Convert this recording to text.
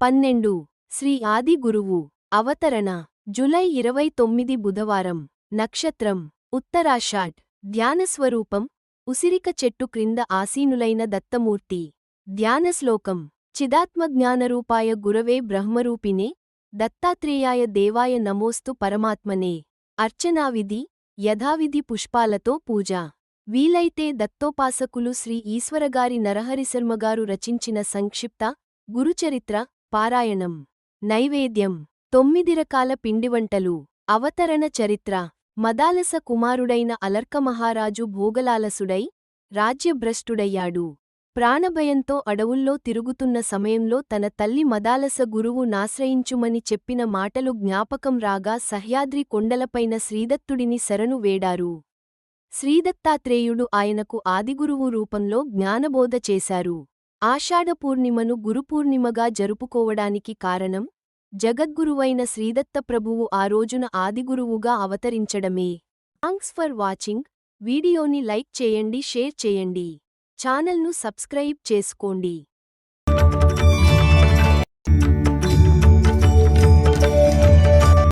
12 శ్రీ ఆది గురువు అవతరణ జూలై 29 బుధవారం నక్షత్రం ఉత్తరాషాఢ్ ధ్యానస్వరూపం ఉసిరిక చెట్టు క్రింద ఆసీనులైన దత్తమూర్తి ధ్యానశ్లోకం చిదాత్మజ్ఞానరూపాయ గురవే బ్రహ్మరూపిణే దత్తాత్రేయాయ దేవాయ నమోస్తు పరమాత్మనే అర్చనావిధి యథావిధి పుష్పాలతో పూజ వీలైతే దత్తోపాసకులు శ్రీ ఈశ్వరగారి నరహరిశర్మగారు రచించిన సంక్షిప్త గురుచరిత్ర పారాయణం నైవేద్యం 9 రకాల పిండివంటలు అవతరణ చరిత్ర మదాలస కుమారుడైన అలర్కమహారాజు భోగలాలసుడై రాజ్యభ్రష్టుడయ్యాడు. ప్రాణభయంతో అడవుల్లో తిరుగుతున్న సమయంలో తన తల్లి మదాలస గురువు నాశ్రయించుమని చెప్పిన మాటలు జ్ఞాపకం రాగా సహ్యాద్రి కొండలపైన శ్రీదత్తుడిని శరణు వేడారు. శ్రీదత్తాత్రేయుడు ఆయనకు ఆదిగురువు రూపంలో జ్ఞానబోధ చేశారు. ఆషాఢపూర్ణిమను గురుపూర్ణిమగా జరుపుకోవడానికి కారణం జగద్గురువైన శ్రీదత్తప్రభువు ఆ రోజున ఆదిగురువుగా అవతరించడమే. Thanks for watching. వీడియోని లైక్ చేయండి, షేర్ చేయండి. ఛానల్ను సబ్స్క్రైబ్ చేసుకోండి.